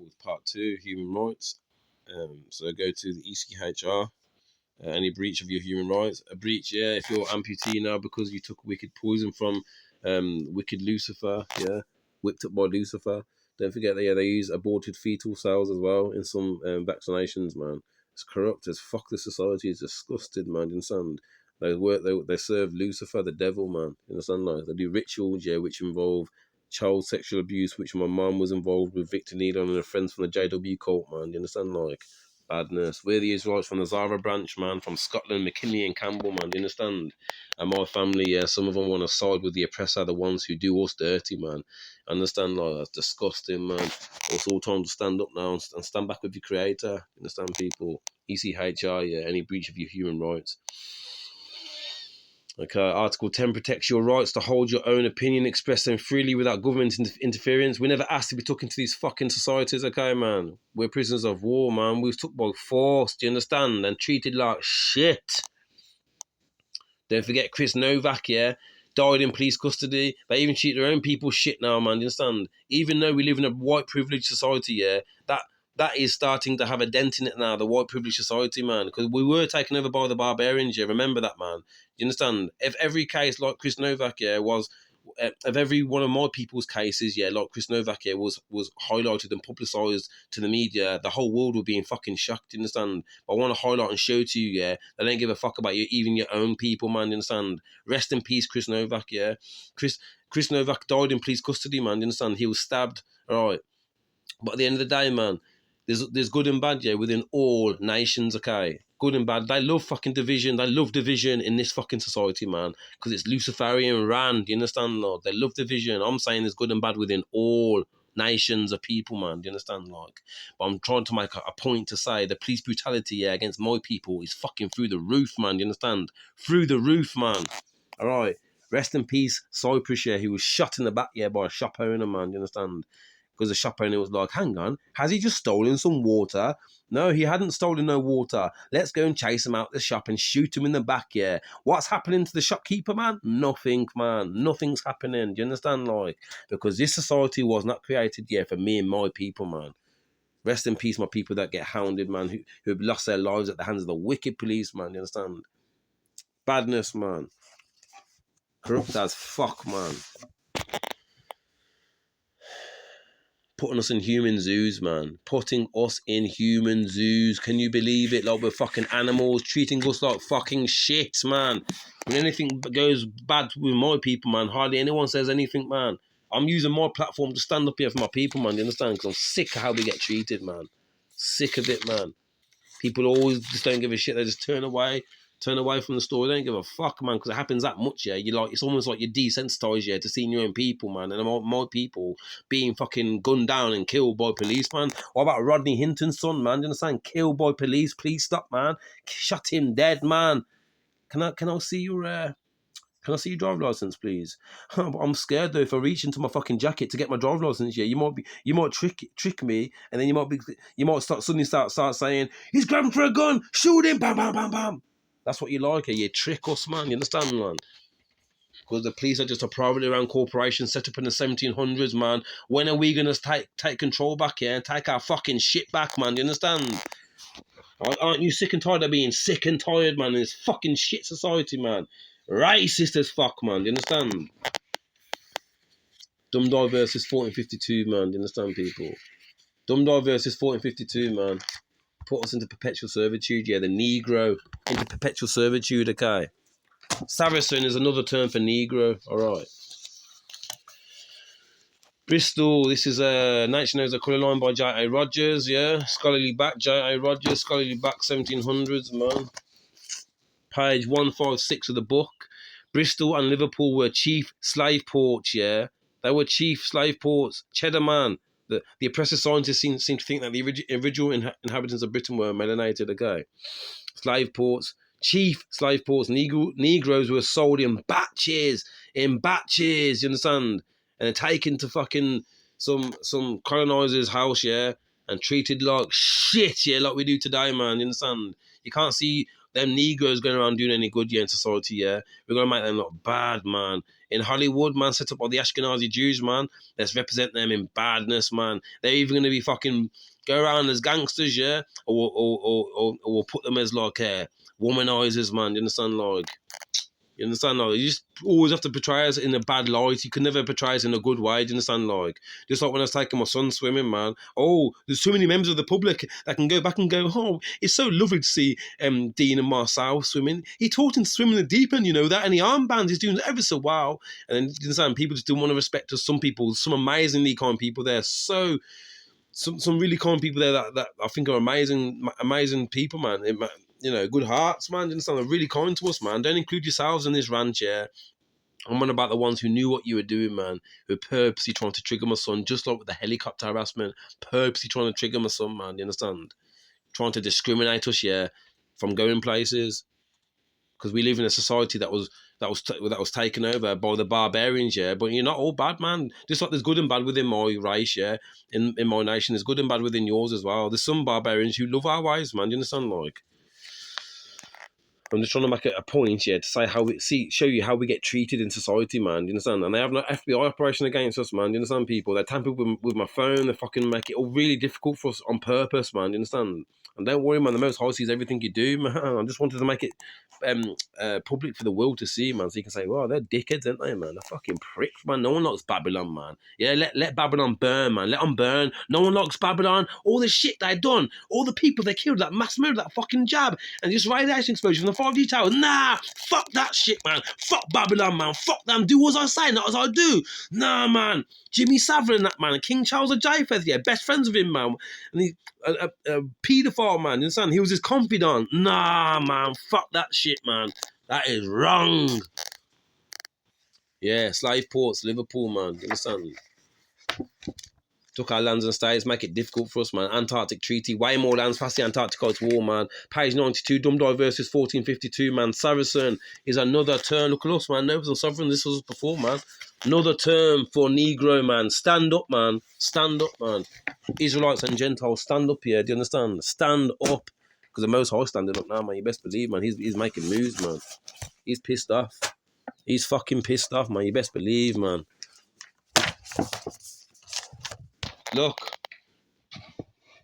with part 2, human rights. So go to the ECHR. Any breach of your human rights. A breach, yeah, if you're amputee now because you took wicked poison from wicked Lucifer, yeah, whipped up by Lucifer. Don't forget that, yeah, they use aborted fetal cells as well in some vaccinations, man. It's corrupt as fuck. The society is disgusted, man. You understand? They serve Lucifer, the devil, man. You understand? Like, they do rituals, yeah, which involve child sexual abuse, which my mum was involved with, Victor Needle and her friends from the JW cult, man. You understand? Like, badness. We're the Israelites from the Zara branch, man, from Scotland, McKinley and Campbell, man. Do you understand? And my family, yeah, some of them want to side with the oppressor, the ones who do us dirty, man. Understand? Like, that's disgusting, man. It's all time to stand up now and stand back with your creator. Understand, people? ECHR, yeah, any breach of your human rights. Okay, Article 10 protects your rights to hold your own opinion, express them freely without government interference. We never asked to be talking to these fucking societies, okay, man? We're prisoners of war, man. We was took by force, do you understand? And treated like shit. Don't forget Chris Novak, yeah? Died in police custody. They even treat their own people shit now, man, do you understand? Even though we live in a white privileged society, yeah, that is starting to have a dent in it now, the white privileged society, man. Because we were taken over by the barbarians, yeah. Remember that, man. You understand? If every case like Chris Novak, yeah, was, of every one of my people's cases, yeah, like Chris Novak, yeah, was highlighted and publicised to the media, the whole world would be in fucking shock. You understand? But I want to highlight and show to you, yeah, they don't give a fuck about you, even your own people, man. You understand? Rest in peace, Chris Novak, yeah. Chris Novak died in police custody, man. You understand? He was stabbed, all right. But at the end of the day, man, there's good and bad, yeah, within all nations, okay? Good and bad. They love fucking division. They love division in this fucking society, man, because it's Luciferian Rand. You understand, Lord? They love division. I'm saying there's good and bad within all nations of people, man. Do you understand, like? But I'm trying to make a point to say the police brutality, yeah, against my people is fucking through the roof, man. Do you understand? Through the roof, man. All right. Rest in peace, Cyprus, yeah, who was shot in the back, yeah, by a shop owner, man. Do you understand? Because the shop owner was like, hang on, has he just stolen some water? No, he hadn't stolen no water. Let's go and chase him out the shop and shoot him in the back, yeah. What's happening to the shopkeeper, man? Nothing, man. Nothing's happening. Do you understand, like? Because this society was not created, yeah, for me and my people, man. Rest in peace, my people that get hounded, man, who have lost their lives at the hands of the wicked police, man. You understand? Badness, man. Corrupt as fuck, man. Putting us in human zoos, man. Putting us in human zoos. Can you believe it? Like we're fucking animals, treating us like fucking shit, man. When anything goes bad with my people, man, hardly anyone says anything, man. I'm using my platform to stand up here for my people, man. You understand? Because I'm sick of how we get treated, man. Sick of it, man. People always just don't give a shit. They just turn away from the story. They don't give a fuck, man, because it happens that much, yeah. You like, it's almost like you're desensitized, yeah, to seeing your own people, man, and my people being fucking gunned down and killed by police, man. What about Rodney Hinton's son, man? Do you understand? Killed by police. Please stop, man. Shot him dead, man. Can I see your can I see your driver's license, please? I'm scared though. If I reach into my fucking jacket to get my driver's license, yeah, you might trick me, and then you might suddenly start saying he's grabbing for a gun, shoot him, bam, bam, bam, bam. That's what you like, yeah. You trick us, man. You understand, man? Because the police are just a privately run corporation set up in the 1700s, man. When are we gonna take control back, yeah, and take our fucking shit back, man? You understand? Aren't you sick and tired of being sick and tired, man, in this fucking shit society, man? Racist as fuck, man. Do you understand? Dumdai versus 1452, man. Do you understand, people? Dumdai versus 1452, man. Put us into perpetual servitude, yeah. The Negro into perpetual servitude, okay. Saracen is another term for Negro, alright. Bristol, this is a Nation Knows a Colour Line by J.A. Rogers, yeah. Scholarly back, J.A. Rogers, scholarly back 1700s, man. Page 156 of the book. Bristol and Liverpool were chief slave ports, yeah. They were chief slave ports. Cheddar man. The oppressive scientists seem to think that the original inhabitants of Britain were melanated, okay. Slave ports. Chief slave ports. Negroes were sold in batches. You understand? And then taken to fucking some colonizer's house, yeah, and treated like shit, yeah, like we do today, man. You understand? You can't see them Negroes going around doing any good, yeah, in society, yeah. We're going to make them look bad, man. In Hollywood, man, set up all the Ashkenazi Jews, man. Let's represent them in badness, man. They're even going to be fucking go around as gangsters, yeah, or we'll put them as like womanizers, man. You understand, like. You understand, like, you just always have to portray us in a bad light. You can never portray us in a good way. Do you understand, like, just like when I was taking my son swimming, man. Oh, there's too many members of the public that can go back and go, oh, it's so lovely to see Dean and Marcel swimming. He taught him to swim in the deep end, you know that, and the armbands, he's doing ever so well. And then, you understand, people just don't want to respect us. Some people, some amazingly kind people there, so some really kind people there that I think are amazing people, man. You know, good hearts, man. You understand? They're really kind to us, man. Don't include yourselves in this rant, yeah. I'm on about the ones who knew what you were doing, man. Who were purposely trying to trigger my son, just like with the helicopter harassment. Purposely trying to trigger my son, man. You understand? Trying to discriminate us, yeah, from going places. Because we live in a society that was taken over by the barbarians, yeah. But you're not all bad, man. Just like there's good and bad within my race, yeah. In my nation, there's good and bad within yours as well. There's some barbarians who love our ways, man. Do you understand? Like, I'm just trying to make a point, yeah, to say show you how we get treated in society, man. Do you understand? And they have no FBI operation against us, man. Do you understand, people? They tamper with my phone. They fucking make it all really difficult for us on purpose, man. Do you understand? And don't worry, man. The Most High sees everything you do, man. I just wanted to make it public for the world to see, man. So you can say, well, they're dickheads, aren't they, man? They're fucking pricks, man. No one likes Babylon, man. Yeah, let Babylon burn, man. Let them burn. No one likes Babylon. All the shit they done. All the people they killed, that mass murder, that fucking jab. And just radiation explosion from the 5G towers. Nah, fuck that shit, man. Fuck Babylon, man. Fuck them. Do as I say, not as I do. Nah, man. Jimmy Savile and that, man. King Charles of Japheth, yeah. Best friends with him, man. And he a paedophile, man. You understand? He was his confidant. Nah, man. Fuck that shit, man. That is wrong. Yeah, slave ports, Liverpool, man. You understand? Took our lands and states, make it difficult for us, man. Antarctic Treaty, way more lands past the Antarctic Ice War, man. Page 92, Dumdai versus 1452, man. Saracen is another term. Look at us, man. Nobles and sovereign, this was before, man. Another term for Negro, man. Stand up, man. Stand up, man. Israelites and Gentiles, stand up here. Do you understand? Stand up. Because the Most High standing up now, man. You best believe, man. He's making moves, man. He's pissed off. He's fucking pissed off, man. You best believe, man. Look.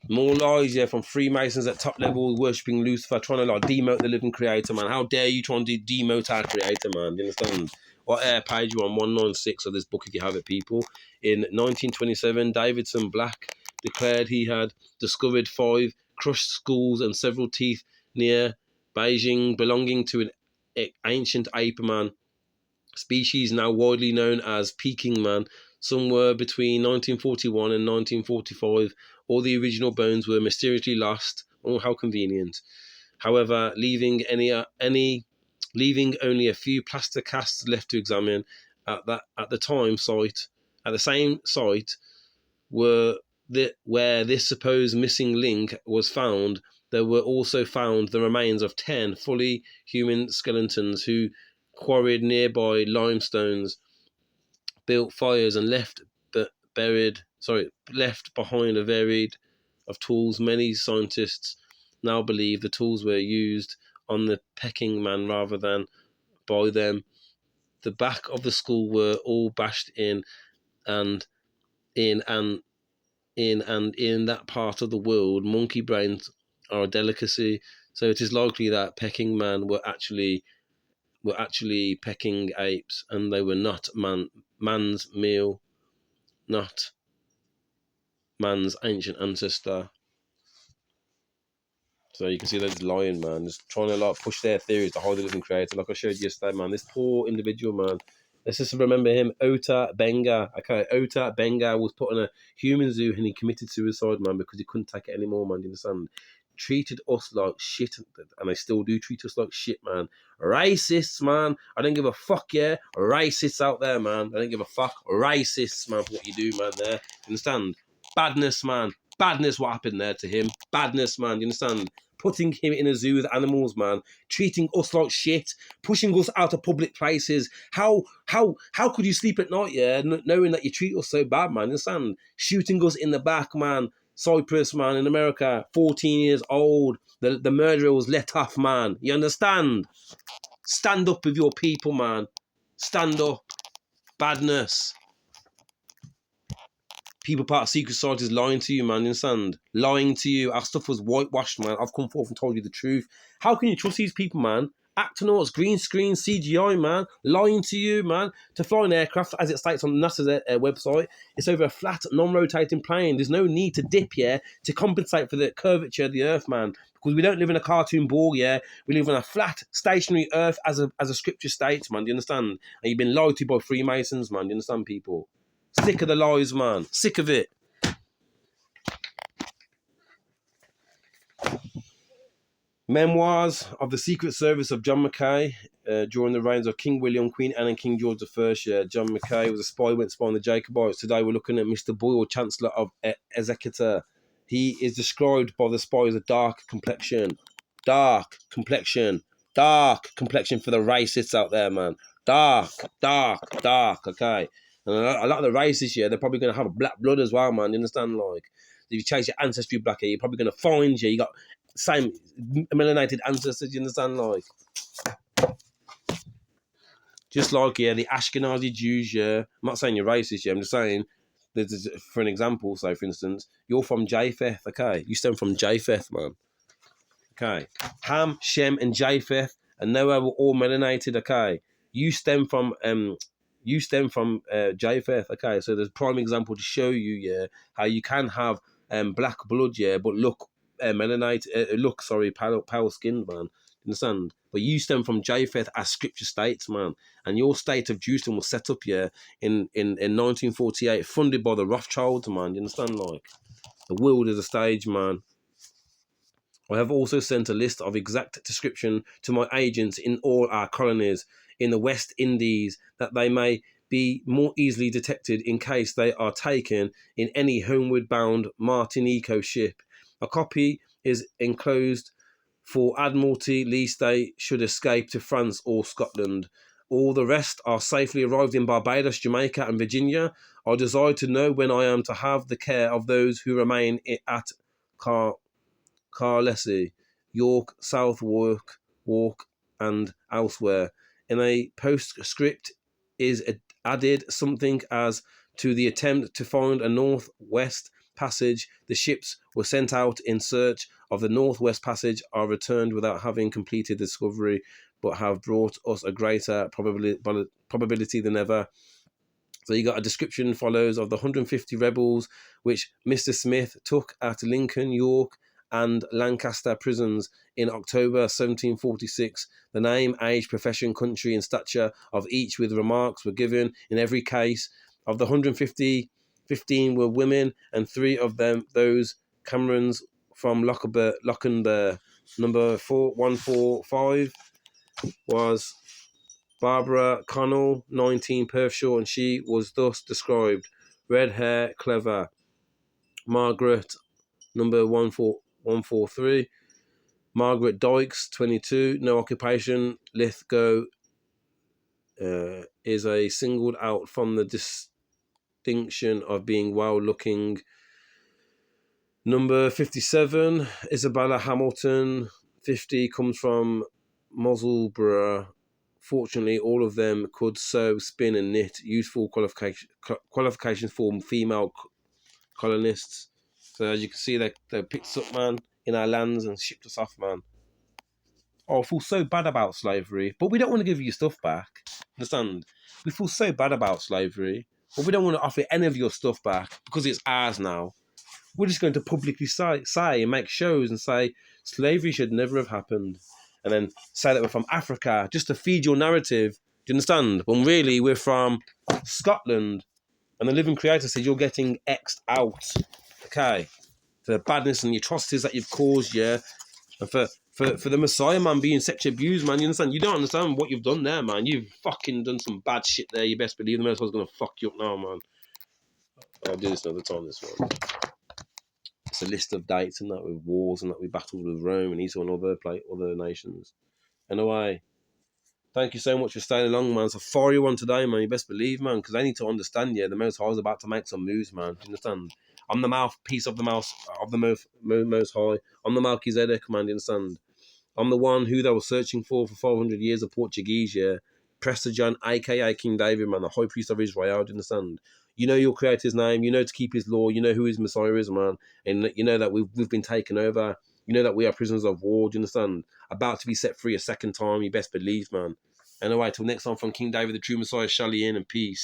More lies, yeah, from Freemasons at top level worshipping Lucifer, trying to like demote the living creator, man. How dare you trying to demote our creator, man? Do you understand? What page you on 196 of this book if you have it, people. In 1927, Davidson Black declared he had discovered 5 crushed skulls and several teeth near Beijing belonging to an ancient ape man species now widely known as Peking man. Somewhere between 1941 and 1945, all the original bones were mysteriously lost. Oh, how convenient! However, leaving only a few plaster casts left to examine. At the same site where this supposed missing link was found, there were also found the remains of 10 fully human skeletons who quarried nearby limestones, built fires, and left behind a varied of tools. Many scientists now believe the tools were used on the Peking man rather than by them. The back of the skull were all bashed in that part of the world, monkey brains are a delicacy. So it is likely that Peking man were actually pecking apes, and they were not man's meal, not man's ancient ancestor. So you can see they're just lying, man. Just trying to like push their theories to hide the living creator. Like I showed you yesterday, man. This poor individual, man. Let's just remember him. Ota Benga. Okay, Ota Benga was put in a human zoo and he committed suicide, man, because he couldn't take it anymore, man. You understand? Treated us like shit, and they still do treat us like shit, man. Racists, man. I don't give a fuck, yeah. Racists out there, man. I don't give a fuck. Racists, man, for what you do, man, there. You understand? Badness, man. Badness, what happened there to him. Badness, man. You understand? Putting him in a zoo with animals, man. Treating us like shit. Pushing us out of public places. How could you sleep at night, yeah, knowing that you treat us so bad, man? You understand? Shooting us in the back, man. Cyprus, man, in America, 14 years old. The murderer was let off, man. You understand? Stand up with your people, man. Stand up. Badness. People part of secret societies lying to you, man. You understand? Lying to you. Our stuff was whitewashed, man. I've come forth and told you the truth. How can you trust these people, man? Actonauts, green screen, CGI, man. Lying to you, man. To fly an aircraft, as it states on NASA's website, it's over a flat, non-rotating plane. There's no need to dip, yeah, to compensate for the curvature of the Earth, man. Because we don't live in a cartoon ball, yeah. We live on a flat, stationary Earth, as a scripture states, man. Do you understand? And you've been lied to by Freemasons, man. Do you understand, people? Sick of the lies, man. Sick of it. Memoirs of the Secret Service of John Mackay during the reigns of King William, Queen Anne, and King George I. Yeah, John Mackay was a spy, went spying the Jacobites. Today we're looking at Mr. Boyle, Chancellor of Exeter. He is described by the spy as a dark complexion. Dark complexion. Dark complexion for the racists out there, man. Dark, okay. And a lot of the racists, yeah, they're probably going to have black blood as well, man. You understand? Like, if you change your ancestry black here, you're probably going to find you got same melanated ancestors, you understand? Like, just like, yeah, the Ashkenazi Jews, yeah. I'm not saying you're racist, yeah. I'm just saying, for an example, so for instance, you're from Japheth, okay? You stem from Japheth, man. Okay. Ham, Shem, and Japheth, and Noah were all melanated, okay? You stem from Japheth, okay? So there's a prime example to show you, yeah, how you can have black blood, yeah, but look pale skinned, man. Understand? But you stem from Japheth, as scripture states, man. And your state of Jerusalem was set up, yeah, in 1948, funded by the Rothschilds, man. You understand? Like, the world is a stage, man. I have also sent a list of exact description to my agents in all our colonies in the West Indies, that they may be more easily detected in case they are taken in any homeward bound Martinico ship. A copy is enclosed for Admiralty, lest they should escape to France or Scotland. All the rest are safely arrived in Barbados, Jamaica, and Virginia. I desire to know when I am to have the care of those who remain at Carlessie, York, Southwark, Walk, and elsewhere. In a postscript is added something as to the attempt to find a northwest passage. The ships were sent out in search of the northwest passage, are returned without having completed the discovery, but have brought us a greater probability than ever. So you got a description follows of the 150 rebels which Mr. Smith took at Lincoln, York, and Lancaster prisons in October 1746. The name, age, profession, country, and stature of each, with remarks, were given in every case. Of the 150, 15 were women, and 3 of them those Camerons from Lochinber. Number 145 was Barbara Connell, 19, Perthshire, and she was thus described: red hair, clever. Margaret, number 143. Margaret Dykes, 22, no occupation. Lithgow is a singled out from the distinction of being well looking. Number 57, Isabella Hamilton, 50, comes from Musselburgh. Fortunately, all of them could sew, spin, and knit, useful qualifications for female colonists. So as you can see, they picked us up, man, in our lands and shipped us off, man. Oh, I feel so bad about slavery, but we don't want to give you your stuff back. Understand? We feel so bad about slavery, but we don't want to offer any of your stuff back because it's ours now. We're just going to publicly say and make shows and say slavery should never have happened, and then say that we're from Africa just to feed your narrative. Do you understand? When really we're from Scotland, and the living creator said you're getting X'd out. Okay, for the badness and the atrocities that you've caused, yeah, and for the Messiah, man, being sexually abused, man. You understand? You don't understand what you've done there, man. You've fucking done some bad shit there. You best believe the Messiah's gonna fuck you up now, man. I'll do this another time. This one. It's a list of dates and that with wars and that we battled with Rome and Esau and other nations. Anyway, thank you so much for staying along, man. It's a fiery one today, man. You best believe, man, because they need to understand, yeah, the Most High is about to make some moves, man. Do you understand? I'm the mouthpiece of the most high. I'm the Melchizedek, command, you understand? I'm the one who they were searching for 500 years of Portuguese, yeah. Prester John, aka King David, man, the high priest of Israel, do you understand? You know your creator's name, you know to keep his law, you know who his Messiah is, man. And you know that we've been taken over. You know that we are prisoners of war, do you understand? About to be set free a second time, you best believe, man. Anyway, till next time from King David, the true Messiah, Shalom and peace.